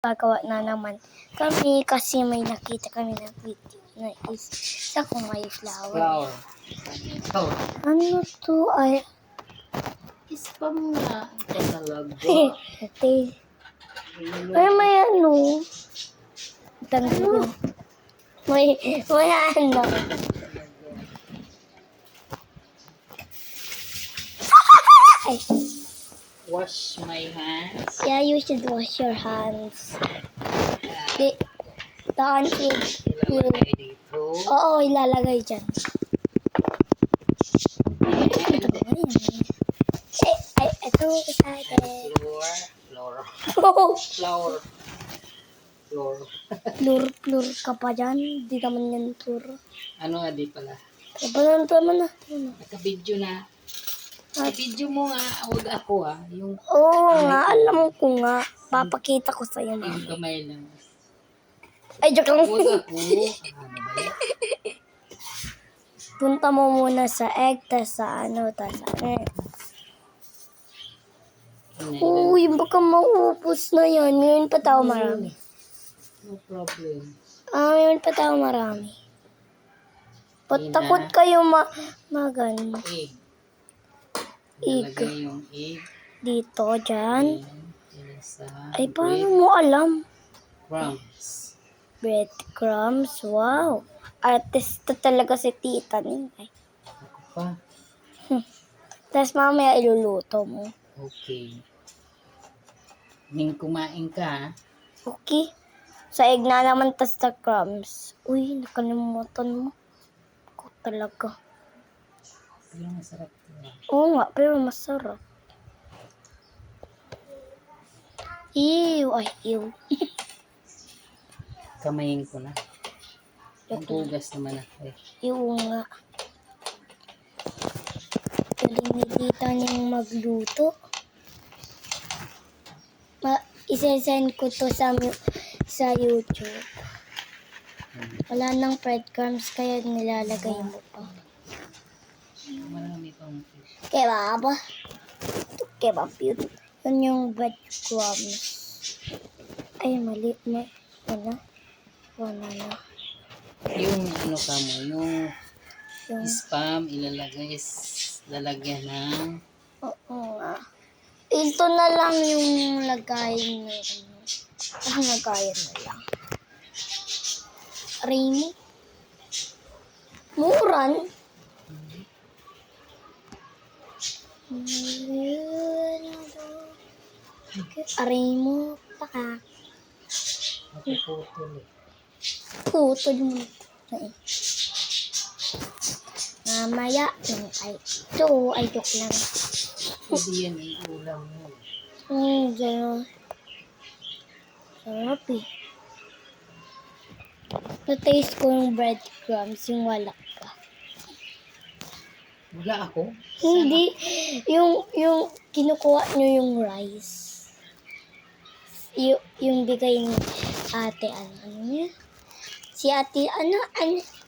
Gagawa na naman kami kasi may nakita kami na video na isa kung may flower. Flower. Ano to? Ay, Spam nga. Ito talaga. Ay, may ano. Tanto. May ano. Ay. Wash my hands. Yeah, you should wash your hands. Daan Ilalagay dito. Oo, ilalagay dyan. Ay, ito isa din. Flower. Floor, Floor. ka pa dyan. Di naman yan floor. Ano nga di pala? Tama na. Naka-video na. I-video mo nga. Huwag ako Yung Oo nga, alam ko nga. Papakita ko sa'yo na. yung kamay lang. Ay, joke lang. Huwag ako. Ano ba yan? Punta mo muna sa egg, tas sa egg. Uy, baka maupos na yan. Ngayon pa tao marami. No problem. Ngayon pa tao marami. Takot kayo magano. Egg. Egg. Ilalagay yung egg. Dito, dyan. Ay, Ay, paano mo alam? crumbs. Breadcrumbs, wow. Artista talaga si tita niya. Ay. Ako pa. Tapos mamaya iluluto mo. Okay. Ning kumain ka, Okay. Sa egg na naman tas the crumbs. Uy, nakalimutan mo. Ako talaga. Pero masarap to. Oo nga, pero masarap. Ew, ay, ew. Kamayin ko na. Ang tugas naman ako Ew nga. Galing ni tita niyang magluto. Isesend ko to sa YouTube. Wala nang breadcrumbs kaya nilalagay mo pa. Marami pang fish. Kebab. Kebab yun. Yun yung breadcrumbs. Ay, mali. Wala na. Yung ano ka mo, Yung, spam lalagyan ng oo nga. Ito na lang yung lagayin na lagayin na lang. Rainy. Muran. Aray mo, paka. napuputol Putol mo. Mamaya, ay joke lang. Pwede yan ulam mo. Gano'n. Sarap eh. Na-taste ko yung breadcrumbs, yung wala ka. Wala ako? Hindi, yung kinukuha nyo yung rice. Yung bigay ni ate, ano niya? Si ate,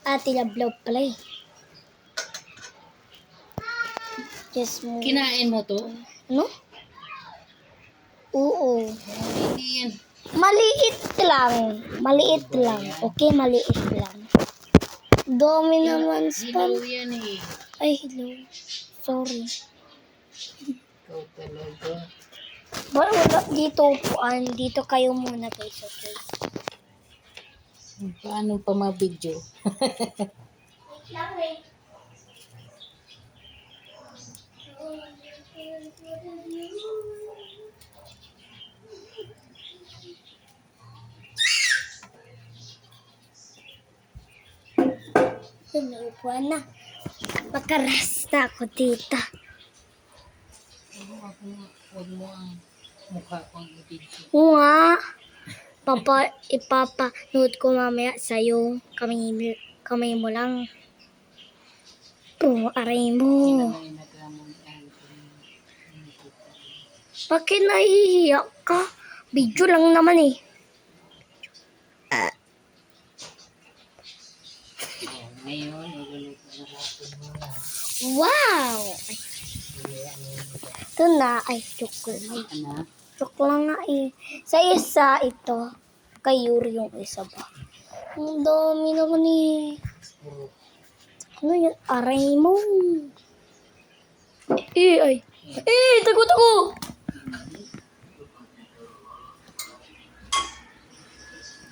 ate Lablaw pala eh. Just mo. Kinain mo to? Ano? Oo. Hindi yan. Maliit lang. Okay, maliit lang. Dami naman spam. Hello yan eh. Ay, hello. Sorry. Ikaw talaga. Wala dito upuan. Dito kayo muna guys, okay? Paano pa ma-video? May upuan na. Makaras na ako dito. Huwag mo ang mukha kong i-video. Oo nga. Ipapanood ko mamaya sa'yo. Kamay mo lang. Aray mo. Bakit nahihiya ka? Video lang naman eh. Ngayon, iluluto na natin muna. Wow! Ito na. Ay, joke lang. Ano? Joke lang nga eh. Sa isa, ito. Kay Yuri yung isa ba? Ang dami naman eh. Ano yan? Aray mo. Ay. Tago.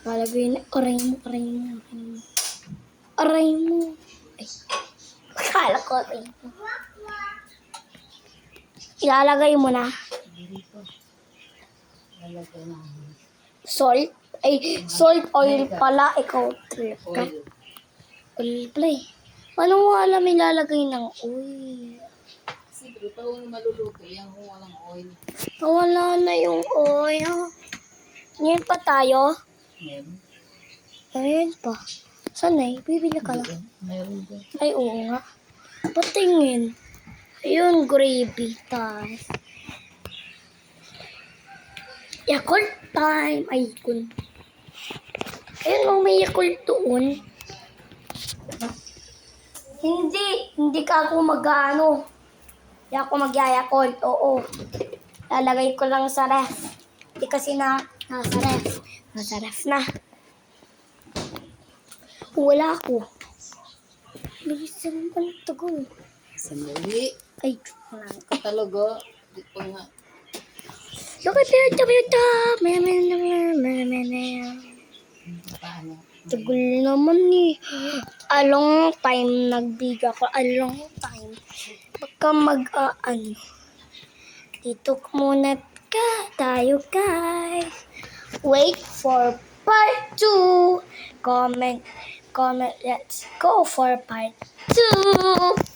Lalagay na. Aray mo. Aray mo. Ay. Akala ko aray mo. Ilalagay mo na. Lalagay na. Salt. Salt oil pala. Ikaw trip ka. Oil. Oil pala eh. Paano mo alam ilalagay ng oil? Siyempre, pag maluluto, yan kung walang oil. Wala na yung oil. Ngayon pa tayo. Meron. Ayun pa. Saan eh? Bibili ka lang. Meron din. Ay, oo nga. Patingin. Ayun, gravy. Tas. Yakult time. Ay, kun. Ayun, may Yakult doon. Hindi ka ako mag-ano. Hindi ako mag-Yakult. Oo. Lalagay ko lang sa ref. Hindi kasi nasa ref. Nasa ref na. Wala ako. Bilisan mo pang tagal. Sandali. Ay, wala ko. Katalogo. Di ko nga. Paano? Tagal naman eh. A long time nagbiga ko. A long time. Baka mag-ano. Dito muna tayo guys. Wait for part 2. Comment. Let's go for part 2.